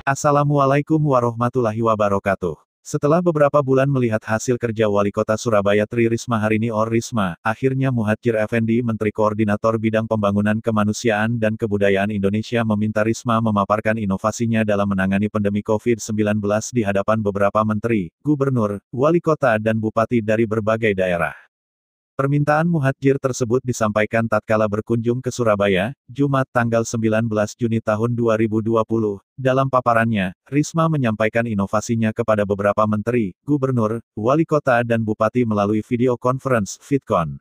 Assalamualaikum warahmatullahi wabarakatuh. Setelah beberapa bulan melihat hasil kerja Wali Kota Surabaya Tri Risma Harini or Risma, akhirnya Muhadjir Effendi Menteri Koordinator Bidang Pembangunan Kemanusiaan dan Kebudayaan Indonesia meminta Risma memaparkan inovasinya dalam menangani pandemi COVID-19 di hadapan beberapa menteri, gubernur, wali kota dan bupati dari berbagai daerah. Permintaan Muhadjir tersebut disampaikan tatkala berkunjung ke Surabaya, Jumat tanggal 19 Juni tahun 2020. Dalam paparannya, Risma menyampaikan inovasinya kepada beberapa menteri, gubernur, wali kota dan bupati melalui video conference (VidCon).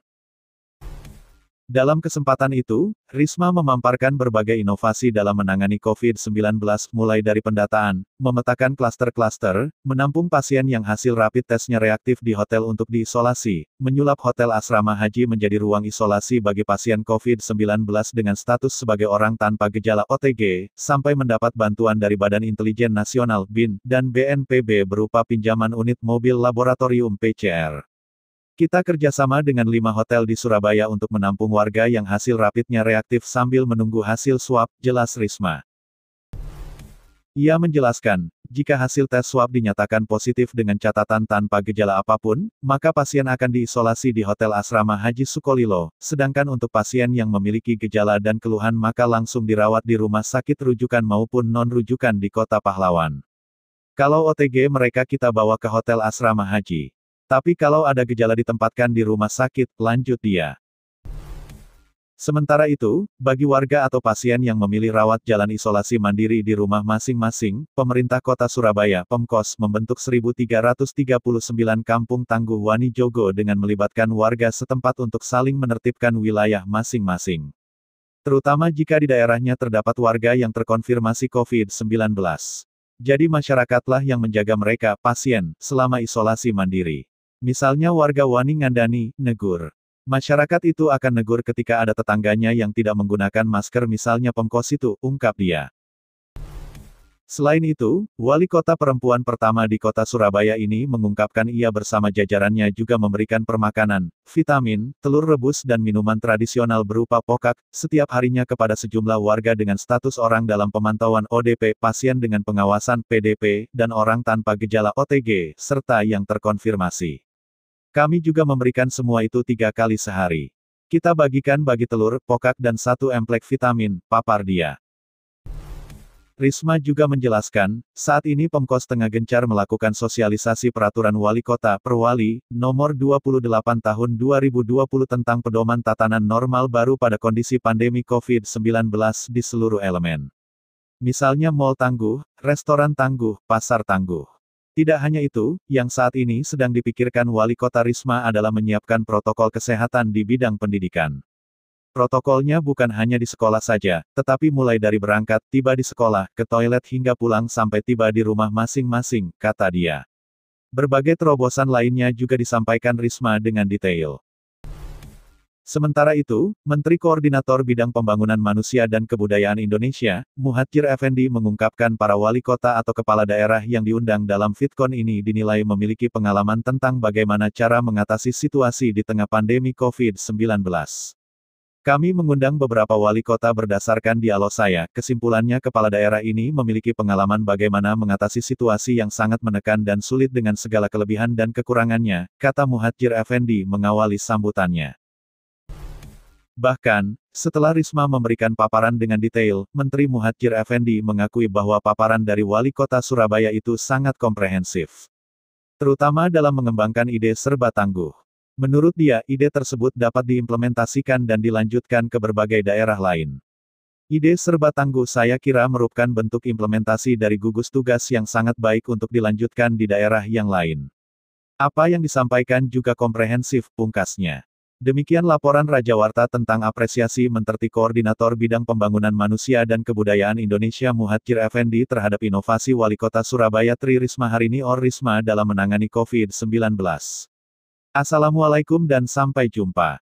Dalam kesempatan itu, Risma memamparkan berbagai inovasi dalam menangani COVID-19, mulai dari pendataan, memetakan klaster-klaster, menampung pasien yang hasil rapid testnya reaktif di hotel untuk diisolasi, menyulap hotel asrama haji menjadi ruang isolasi bagi pasien COVID-19 dengan status sebagai orang tanpa gejala (OTG), sampai mendapat bantuan dari Badan Intelijen Nasional (BIN) dan BNPB berupa pinjaman unit mobil laboratorium PCR. Kita kerjasama dengan 5 hotel di Surabaya untuk menampung warga yang hasil rapidnya reaktif sambil menunggu hasil swab, jelas Risma. Ia menjelaskan, jika hasil tes swab dinyatakan positif dengan catatan tanpa gejala apapun, maka pasien akan diisolasi di Hotel Asrama Haji Sukolilo, sedangkan untuk pasien yang memiliki gejala dan keluhan maka langsung dirawat di rumah sakit rujukan maupun non-rujukan di Kota Pahlawan. Kalau OTG mereka kita bawa ke Hotel Asrama Haji. Tapi kalau ada gejala ditempatkan di rumah sakit, lanjut dia. Sementara itu, bagi warga atau pasien yang memilih rawat jalan isolasi mandiri di rumah masing-masing, pemerintah Kota Surabaya (Pemkos) membentuk 1.339 kampung tangguh Wani Jogo dengan melibatkan warga setempat untuk saling menertibkan wilayah masing-masing. Terutama jika di daerahnya terdapat warga yang terkonfirmasi COVID-19. Jadi masyarakatlah yang menjaga mereka, pasien, selama isolasi mandiri. Misalnya warga Wani ngandani, negur. Masyarakat itu akan negur ketika ada tetangganya yang tidak menggunakan masker misalnya Pemkos itu, ungkap dia. Selain itu, wali kota perempuan pertama di kota Surabaya ini mengungkapkan ia bersama jajarannya juga memberikan permakanan, vitamin, telur rebus dan minuman tradisional berupa pokak, setiap harinya kepada sejumlah warga dengan status orang dalam pemantauan ODP, pasien dengan pengawasan PDP, dan orang tanpa gejala OTG, serta yang terkonfirmasi. Kami juga memberikan semua itu 3 kali sehari. Kita bagikan bagi telur, pokak dan 1 emplek vitamin, papar dia. Risma juga menjelaskan, saat ini Pemkos tengah gencar melakukan sosialisasi Peraturan Wali Kota (Perwali) Nomor 28 Tahun 2020 tentang pedoman tatanan normal baru pada kondisi pandemi COVID-19 di seluruh elemen. Misalnya mal tangguh, restoran tangguh, pasar tangguh. Tidak hanya itu, yang saat ini sedang dipikirkan Wali Kota Risma adalah menyiapkan protokol kesehatan di bidang pendidikan. Protokolnya bukan hanya di sekolah saja, tetapi mulai dari berangkat, tiba di sekolah, ke toilet hingga pulang sampai tiba di rumah masing-masing, kata dia. Berbagai terobosan lainnya juga disampaikan Risma dengan detail. Sementara itu, Menteri Koordinator Bidang Pembangunan Manusia dan Kebudayaan Indonesia, Muhadjir Effendi mengungkapkan para wali kota atau kepala daerah yang diundang dalam VidCon ini dinilai memiliki pengalaman tentang bagaimana cara mengatasi situasi di tengah pandemi COVID-19. Kami mengundang beberapa wali kota berdasarkan dialog saya, kesimpulannya kepala daerah ini memiliki pengalaman bagaimana mengatasi situasi yang sangat menekan dan sulit dengan segala kelebihan dan kekurangannya, kata Muhadjir Effendi mengawali sambutannya. Bahkan, setelah Risma memberikan paparan dengan detail, Menteri Muhadjir Effendi mengakui bahwa paparan dari Wali Kota Surabaya itu sangat komprehensif. Terutama dalam mengembangkan ide serba tangguh. Menurut dia, ide tersebut dapat diimplementasikan dan dilanjutkan ke berbagai daerah lain. Ide serba tangguh saya kira merupakan bentuk implementasi dari gugus tugas yang sangat baik untuk dilanjutkan di daerah yang lain. Apa yang disampaikan juga komprehensif, pungkasnya. Demikian laporan Raja Warta tentang apresiasi Menteri Koordinator Bidang Pembangunan Manusia dan Kebudayaan Indonesia Muhadjir Effendi terhadap inovasi Wali Kota Surabaya Tri Risma Harini or Risma dalam menangani COVID-19. Assalamualaikum dan sampai jumpa.